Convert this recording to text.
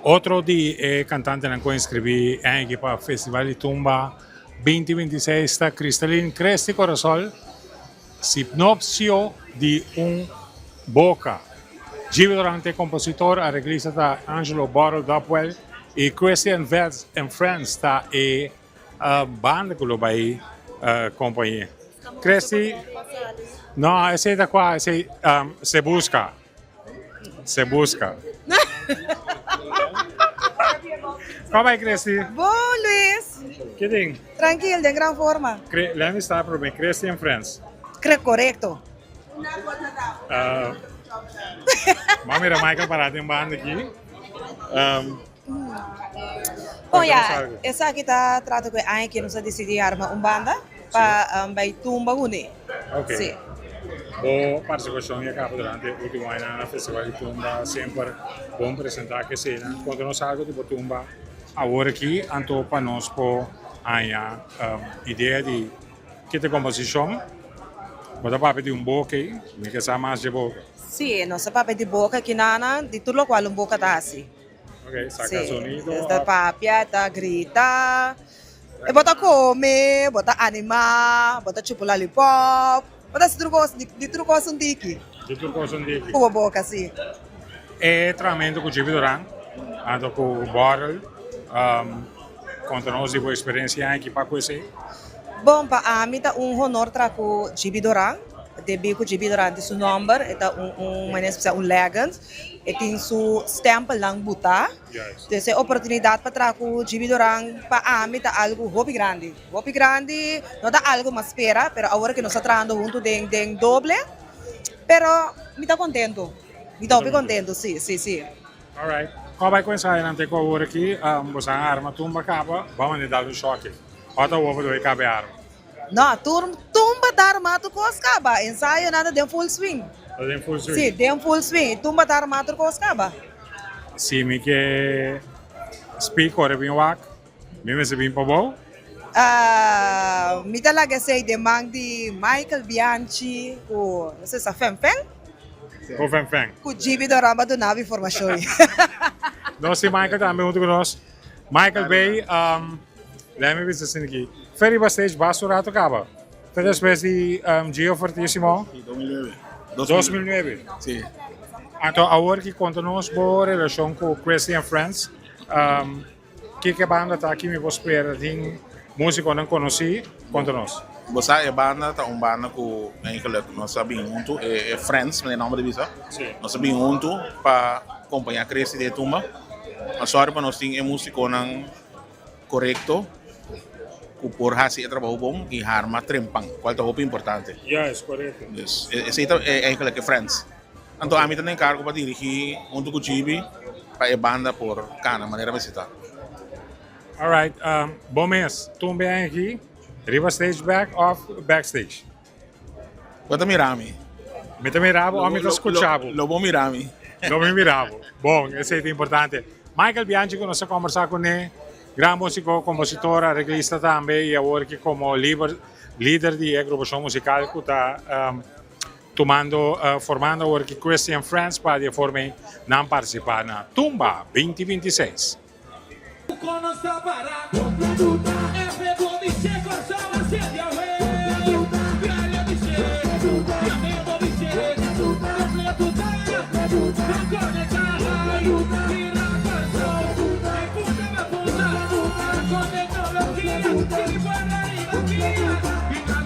Otro di cantante che iscrivi anche para Festival di Tumba 2026 sta Cristalin Cresti Corasol, sinopsio di un boca. Givi durante compositor, arreglista da Angelo Borro Dopwell e Christian Vets and Friends sta e banda che lo vai companhia. Cresti, no, esse da qua, se busca. Se busca. Como vai, Cresti? Bom, Luis. Que tem? Tranquilo, de gran forma. Lembra está para bem, Cresti and Friends. Correcto. Vamos ver a Michael para ter banda aqui. Bom, já, essa aqui está tratando com a que nós decidimos armar uma banda para vai tumba une. Ok. Sim. Bom, participação e acaba durante o último ano na Festival de Tumba, sempre bom apresentar que cena. Quando nós saímos de Tumba, agora aqui, então para nós por a ideia de que tem composição, botar papel de boca, me que sabe mais de boca. Sim, nossa papel de boca que nana, de tudo o qual boca está assim. Ok, saca sonido. Desde papel, tá grita, e bota comer, bota animar, bota tipo lollipop. Bota de truco um tiki. De tudo coisa de aqui. Com a boca assim. É treinamento com o Jimmy Duran, ando com o Borrell, conta-nos a experiência aqui para conhecer. Bom, para mim é honor estar com o Gibi Doran. Debi com o Gibi Doran tem seu nome, é maneira especial, legend. E tem seu stempel lang buta. Yes. Então, é oportunidade para estar com o Gibi Doran. Para mim é algo hobby grande. Hobby grande, não é algo mais espera, mas agora que nós estamos trabalhando junto tem doble. Pero me está contento. Me está bem contento, sim, sim, sim. Alright. Qual vai começar a com agora aqui? Você arma tumba capa, vamos dar um choque. Bota o ovo do cabe arma. Não, tumba dar armado com as cabas. Ensaio nada de full swing. Tem full swing. Sim, tem full swing. Tumba dar armado com as cabas. Sim, me que speak ora bem wak. Me se bem para bom. Me talaga say de mang di Michael Bianchi ko nasa sa Femfeng O Feng. ko GB Dorama do nabi formasyon. Nós si Michael também junto com nós. Michael Bay, lembra-me disso aqui. Ferry Bastage, Basurato Caba. Fez a espécie de Gio Fortissimo. 2009. Sí. Então, agora que conta-nos boa relação com Christian Friends, que banda está aqui me vou esperar, tem música que não conheci, conta-nos. Você é banda, tá banda com nós sabemos junto, é Friends, mas é nome de visa. Sim. Nós sabemos junto para acompanhar Cresce de Tumba. Mas só para nós tem música não correto, que por fazer trabalho bom e arma trempang, qual é o importante. Yes, correto. Yes. Esse é que Friends. Então a mim também encargo para dirigir junto com o Chibi para a banda por cana, maneira de visitar. Alright, bom mês. Tumba aqui, Riva Stage backstage. Quanto mirami? Me te mirava ou me te escuchava? Lobo mirami. Não me mirava. Bom, esse é importante. Michael Bianchi, que nós conversamos com ele, grande músico, compositor, arreglista também, e agora que como líder de agrupação musical que está formando agora que Christian Friends para de forma não participar na Tumba 2026. Con nuestra parada, es de